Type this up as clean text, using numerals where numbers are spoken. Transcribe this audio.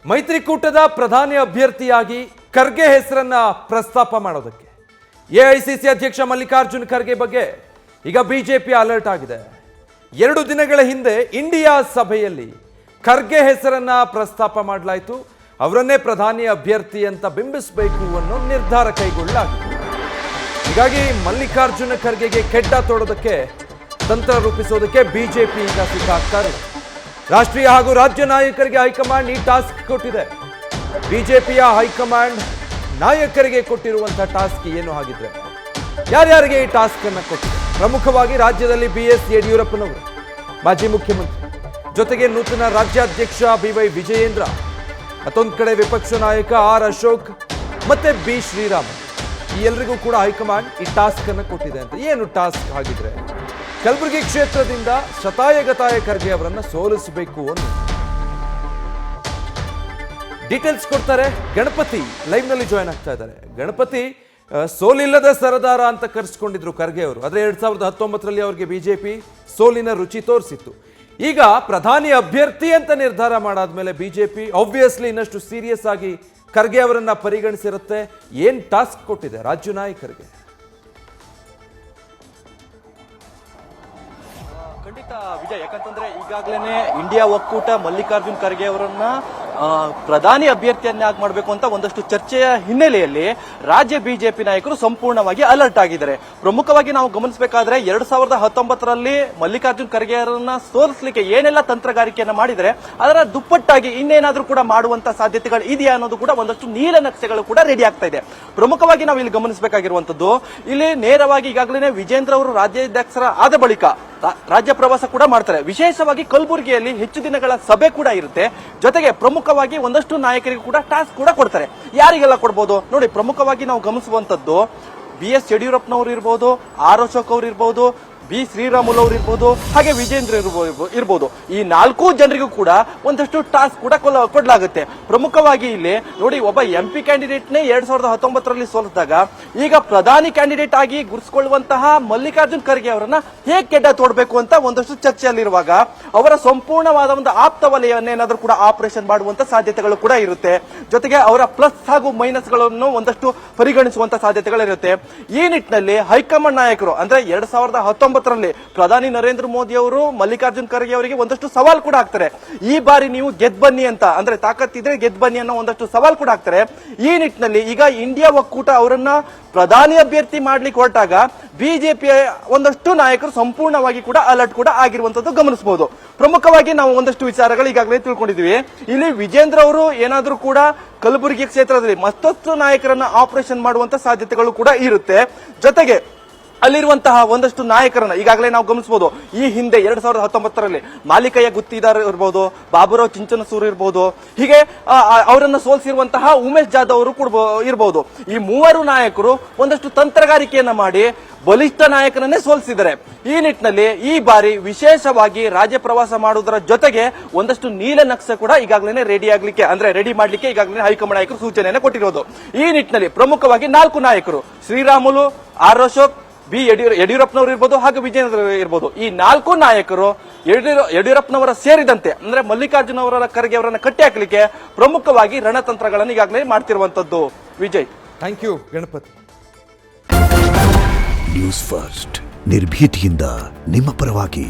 ಮೈತ್ರಿಕೂಟದ ಪ್ರಧಾನಿ ಅಭ್ಯರ್ಥಿಯಾಗಿ ಖರ್ಗೆ ಹೆಸರನ್ನ ಪ್ರಸ್ತಾಪ ಮಾಡೋದಕ್ಕೆ ಎಐಸಿಸಿ ಅಧ್ಯಕ್ಷ ಮಲ್ಲಿಕಾರ್ಜುನ್ ಖರ್ಗೆ ಬಗ್ಗೆ ಈಗ ಬಿಜೆಪಿ ಅಲರ್ಟ್ ಆಗಿದೆ. 2 ದಿನಗಳ ಹಿಂದೆ ಇಂಡಿಯಾ ಸಭೆಯಲ್ಲಿ ಖರ್ಗೆ ಹೆಸರನ್ನ ಪ್ರಸ್ತಾಪ ಮಾಡಲಾಯಿತು. ಅವರನ್ನೇ ಪ್ರಧಾನಿ ಅಭ್ಯರ್ಥಿ ಅಂತ ಬಿಂಬಿಸಬೇಕು ಅನ್ನೋ ನಿರ್ಧಾರ ಕೈಗೊಳ್ಳಲಾಗಿದೆ. ಹೀಗಾಗಿ ಮಲ್ಲಿಕಾರ್ಜುನ ಖರ್ಗೆಗೆ ಕೆಡ್ಡ ತೋಡೋದಕ್ಕೆ ತಂತ್ರ ರೂಪಿಸೋದಕ್ಕೆ ಬಿಜೆಪಿ ಈಗ ಸಿದ್ಧಾಗ್ತಾರೆ. ರಾಷ್ಟ್ರೀಯ ಹಾಗೂ ರಾಜ್ಯ ನಾಯಕರಿಗೆ ಹೈಕಮಾಂಡ್ ಈ ಟಾಸ್ಕ್ ಕೊಟ್ಟಿದೆ. ಬಿಜೆಪಿಯ ಹೈಕಮಾಂಡ್ ನಾಯಕರಿಗೆ ಕೊಟ್ಟಿರುವಂತಹ ಟಾಸ್ಕ್ ಏನು ಹಾಗಿದ್ರೆ ಯಾರ್ಯಾರಿಗೆ ಈ ಟಾಸ್ಕ್ ಅನ್ನು ಕೊಟ್ಟಿದೆ? ಪ್ರಮುಖವಾಗಿ ರಾಜ್ಯದಲ್ಲಿ BS ಯಡಿಯೂರಪ್ಪನವರು ಮಾಜಿ ಮುಖ್ಯಮಂತ್ರಿ, ಜೊತೆಗೆ ನೂತನ ರಾಜ್ಯಾಧ್ಯಕ್ಷ BY ವಿಜಯೇಂದ್ರ, ಮತ್ತೊಂದು ಕಡೆ ವಿಪಕ್ಷ ನಾಯಕ R ಅಶೋಕ್ ಮತ್ತೆ B ಶ್ರೀರಾಮ್, ಈ ಎಲ್ಲರಿಗೂ ಕೂಡ ಹೈಕಮಾಂಡ್ ಈ ಟಾಸ್ಕ್ ಅನ್ನು ಕೊಟ್ಟಿದೆ. ಅಂತ ಏನು ಟಾಸ್ಕ್ ಹಾಗಿದ್ರೆ? ಕಲಬುರಗಿ ಕ್ಷೇತ್ರದಿಂದ ಶತಾಯಗತಾಯ ಖರ್ಗೆ ಅವರನ್ನ ಸೋಲಿಸಬೇಕು ಅಂತ ಡೀಟೇಲ್ಸ್ ಕೊಡ್ತಾರೆ. ಗಣಪತಿ ಲೈವ್ ನಲ್ಲಿ ಜಾಯ್ನ್ ಆಗ್ತಾ ಇದ್ದಾರೆ. ಗಣಪತಿ, ಸೋಲಿಲ್ಲದ ಸರದಾರ ಅಂತ ಕರೆಸ್ಕೊಂಡಿದ್ರು ಖರ್ಗೆ ಅವರು. ಆದ್ರೆ 2019ರಲ್ಲಿ ಅವರಿಗೆ ಬಿಜೆಪಿ ಸೋಲಿನ ರುಚಿ ತೋರಿಸಿತ್ತು. ಈಗ ಪ್ರಧಾನಿ ಅಭ್ಯರ್ಥಿ ಅಂತ ನಿರ್ಧಾರ ಮಾಡಾದ್ಮೇಲೆ ಬಿಜೆಪಿ ಆಬ್ವಿಯಸ್ಲಿ ಇನ್ನಷ್ಟು ಸೀರಿಯಸ್ ಆಗಿ ಖರ್ಗೆ ಅವರನ್ನ ಪರಿಗಣಿಸಿರುತ್ತೆ. ಏನ್ ಟಾಸ್ಕ್ ಕೊಟ್ಟಿದೆ ರಾಜ್ಯ ನಾಯಕರಿಗೆ? ಖಂಡಿತ ವಿಜಯ್, ಯಾಕಂತಂದ್ರೆ ಈಗಾಗಲೇ ಇಂಡಿಯಾ ಒಕ್ಕೂಟ ಮಲ್ಲಿಕಾರ್ಜುನ್ ಖರ್ಗೆ ಅವರನ್ನ ಪ್ರಧಾನಿ ಅಭ್ಯರ್ಥಿಯನ್ನಾಗಿ ಮಾಡಬೇಕು ಅಂತ ಒಂದಷ್ಟು ಚರ್ಚೆಯ ಹಿನ್ನೆಲೆಯಲ್ಲಿ ರಾಜ್ಯ ಬಿಜೆಪಿ ನಾಯಕರು ಸಂಪೂರ್ಣವಾಗಿ ಅಲರ್ಟ್ ಆಗಿದ್ದಾರೆ. ಪ್ರಮುಖವಾಗಿ ನಾವು ಗಮನಿಸಬೇಕಾದ್ರೆ 2019ರಲ್ಲಿ ಮಲ್ಲಿಕಾರ್ಜುನ್ ಖರ್ಗೆ ಅವರನ್ನ ಸೋಲಿಸಲಿಕ್ಕೆ ಏನೆಲ್ಲ ತಂತ್ರಗಾರಿಕೆಯನ್ನ ಮಾಡಿದರೆ ಅದರ ದುಪ್ಪಟ್ಟಾಗಿ ಇನ್ನೇನಾದ್ರೂ ಕೂಡ ಮಾಡುವಂತ ಸಾಧ್ಯತೆಗಳು ಇದೆಯಾ ಅನ್ನೋದು ಕೂಡ ಒಂದಷ್ಟು ನೀಲನಕ್ಷೆಗಳು ಕೂಡ ರೆಡಿ ಆಗ್ತಾ ಇದೆ. ಪ್ರಮುಖವಾಗಿ ನಾವು ಇಲ್ಲಿ ಗಮನಿಸಬೇಕಾಗಿರುವಂತದ್ದು, ಇಲ್ಲಿ ನೇರವಾಗಿ ಈಗಾಗಲೇ ವಿಜೇಂದ್ರ ಅವರು ರಾಜ್ಯಾಧ್ಯಕ್ಷರ ಆದ ಬಳಿಕ ರಾಜ್ಯ ಪ್ರವಾಸ ಕೂಡ ಮಾಡ್ತಾರೆ. ವಿಶೇಷವಾಗಿ ಕಲಬುರಗಿಯಲ್ಲಿ ಹೆಚ್ಚು ದಿನಗಳ ಸಭೆ ಕೂಡ ಇರುತ್ತೆ. ಜೊತೆಗೆ ಪ್ರಮುಖವಾಗಿ ಒಂದಷ್ಟು ನಾಯಕರಿಗೆ ಕೂಡ ಟಾಸ್ಕ್ ಕೂಡ ಕೊಡ್ತಾರೆ. ಯಾರಿಗೆಲ್ಲ ಕೊಡ್ಬೋದು ನೋಡಿ, ಪ್ರಮುಖವಾಗಿ ನಾವು ಗಮನಿಸುವಂತದ್ದು BS ಯಡಿಯೂರಪ್ಪನವರು ಇರ್ಬೋದು, R ಅಶೋಕ್ ಅವರು ಇರ್ಬೋದು, B ಶ್ರೀರಾಮುಲು ಅವರು ಇರ್ಬೋದು, ಹಾಗೆ ವಿಜೇಂದ್ರ ಇರ್ಬೋದು. ಈ 4 ಜನರಿಗೂ ಕೂಡ ಒಂದಷ್ಟು ಟಾಸ್ಕ್ ಕೂಡ ಕೊಡಲಾಗುತ್ತೆ. ಪ್ರಮುಖವಾಗಿ ಇಲ್ಲಿ ನೋಡಿ, ಒಬ್ಬ MP ಕ್ಯಾಂಡಿಡೇಟ್ನೇ 2019ರಲ್ಲಿ ಸೋಲಿಸಿದಾಗ ಈಗ ಪ್ರಧಾನಿ ಕ್ಯಾಂಡಿಡೇಟ್ ಆಗಿ ಗುರುತಿಸಿಕೊಳ್ಳುವಂತಹ ಮಲ್ಲಿಕಾರ್ಜುನ್ ಖರ್ಗೆ ಅವರನ್ನ ಹೇಗೆ ಕೆಡ್ಡ ತೋಡಬೇಕು ಅಂತ ಒಂದಷ್ಟು ಚರ್ಚೆಯಲ್ಲಿರುವಾಗ ಅವರ ಸಂಪೂರ್ಣವಾದ ಒಂದು ಆಪ್ತ ವಲಯವನ್ನೇನಾದ್ರೂ ಕೂಡ ಆಪರೇಷನ್ ಮಾಡುವಂತ ಸಾಧ್ಯತೆಗಳು ಕೂಡ ಇರುತ್ತೆ. ಜೊತೆಗೆ ಅವರ ಪ್ಲಸ್ ಹಾಗೂ ಮೈನಸ್ ಗಳನ್ನು ಒಂದಷ್ಟು ಪರಿಗಣಿಸುವಂತ ಸಾಧ್ಯತೆಗಳಿರುತ್ತೆ. ಈ ನಿಟ್ಟಿನಲ್ಲಿ ಹೈಕಮಾಂಡ್ ನಾಯಕರು ಅಂದ್ರೆ 2019ರಲ್ಲಿ ಪ್ರಧಾನಿ ನರೇಂದ್ರ ಮೋದಿ ಅವರು ಮಲ್ಲಿಕಾರ್ಜುನ್ ಖರ್ಗೆ ಅವರಿಗೆ ಒಂದಷ್ಟು ಸವಾಲ್ ಕೂಡ ಹಾಕ್ತಾರೆ. ಈ ಬಾರಿ ನೀವು ಗೆದ್ ಬನ್ನಿ ಅಂತ, ಅಂದ್ರೆ ತಾಕತ್ತಿದ್ರೆ ಗೆದ್ ಬನ್ನಿ ಅನ್ನೋ ಒಂದಷ್ಟು ಸವಾಲ್ ಕೂಡ ಹಾಕ್ತಾರೆ. ಈ ನಿಟ್ಟಿನಲ್ಲಿ ಈಗ ಇಂಡಿಯಾ ಒಕ್ಕೂಟ ಅವರನ್ನ ಪ್ರಧಾನಿ ಅಭ್ಯರ್ಥಿ ಮಾಡ್ಲಿಕ್ಕೆ ಹೊರಟಾಗ ಬಿಜೆಪಿಯ ಒಂದಷ್ಟು ನಾಯಕರು ಸಂಪೂರ್ಣವಾಗಿ ಕೂಡ ಅಲರ್ಟ್ ಕೂಡ ಆಗಿರುವಂತದ್ದು ಗಮನಿಸಬಹುದು. ಪ್ರಮುಖವಾಗಿ ನಾವು ಒಂದಷ್ಟು ವಿಚಾರಗಳು ಈಗಾಗಲೇ ತಿಳ್ಕೊಂಡಿದ್ವಿ. ಇಲ್ಲಿ ವಿಜೇಂದ್ರ ಅವರು ಏನಾದ್ರೂ ಕೂಡ ಕಲಬುರಗಿ ಕ್ಷೇತ್ರದಲ್ಲಿ ಮತ್ತಷ್ಟು ನಾಯಕರನ್ನ ಆಪರೇಷನ್ ಮಾಡುವಂತ ಸಾಧ್ಯತೆಗಳು ಕೂಡ ಇರುತ್ತೆ. ಜೊತೆಗೆ ಅಲ್ಲಿರುವಂತಹ ಒಂದಷ್ಟು ನಾಯಕರನ್ನ ಈಗಾಗಲೇ ನಾವು ಗಮನಿಸಬಹುದು. ಈ ಹಿಂದೆ 2019ರಲ್ಲಿ ಮಾಲಿಕಯ್ಯ ಗುತ್ತಿದಾರ್ ಇರಬಹುದು, ಬಾಬುರಾವ್ ಚಿಂಚನಸೂರು ಇರಬಹುದು, ಹೀಗೆ ಅವರನ್ನ ಸೋಲಿಸಿರುವಂತಹ ಉಮೇಶ್ ಜಾಧವ್ ಅವರು ಕೂಡ ಇರಬಹುದು. ಈ 3 ನಾಯಕರು ಒಂದಷ್ಟು ತಂತ್ರಗಾರಿಕೆಯನ್ನ ಮಾಡಿ ಬಲಿಷ್ಠ ನಾಯಕರನ್ನೇ ಸೋಲಿಸಿದ್ದಾರೆ. ಈ ನಿಟ್ಟಿನಲ್ಲಿ ಈ ಬಾರಿ ವಿಶೇಷವಾಗಿ ರಾಜ್ಯ ಪ್ರವಾಸ ಮಾಡುವುದರ ಜೊತೆಗೆ ಒಂದಷ್ಟು ನೀಲನಕ್ಷೆ ಕೂಡ ಈಗಾಗಲೇ ರೆಡಿ ಮಾಡ್ಲಿಕ್ಕೆ ಈಗಾಗಲೇ ಹೈಕಮಾಂಡ್ ನಾಯಕರು ಸೂಚನೆಯನ್ನು ಕೊಟ್ಟಿರೋದು. ಈ ನಿಟ್ಟಿನಲ್ಲಿ ಪ್ರಮುಖವಾಗಿ 4 ನಾಯಕರು ಶ್ರೀರಾಮುಲು, R ಅಶೋಕ್, B ಯಡಿಯೂರಪ್ಪನವರು ಇರ್ಬೋದು, ಹಾಗೂ ವಿಜೇಂದ್ರ ಇರ್ಬೋದು. ಈ 4 ನಾಯಕರು ಯಡಿಯೂರಪ್ಪನವರ ಸೇರಿದಂತೆ ಅಂದ್ರೆ ಮಲ್ಲಿಕಾರ್ಜುನ ಅವರ ಖರ್ಗೆ ಅವರನ್ನ ಕಟ್ಟಿ ಹಾಕಲಿಕ್ಕೆ ಪ್ರಮುಖವಾಗಿ ರಣತಂತ್ರಗಳನ್ನು ಈಗಾಗಲೇ ಮಾಡ್ತಿರುವಂತದ್ದು. Vijay, thank you Ganapathi. News First ನಿರ್ಭೀತಿಯಿಂದ ನಿಮ್ಮ ಪರವಾಗಿ.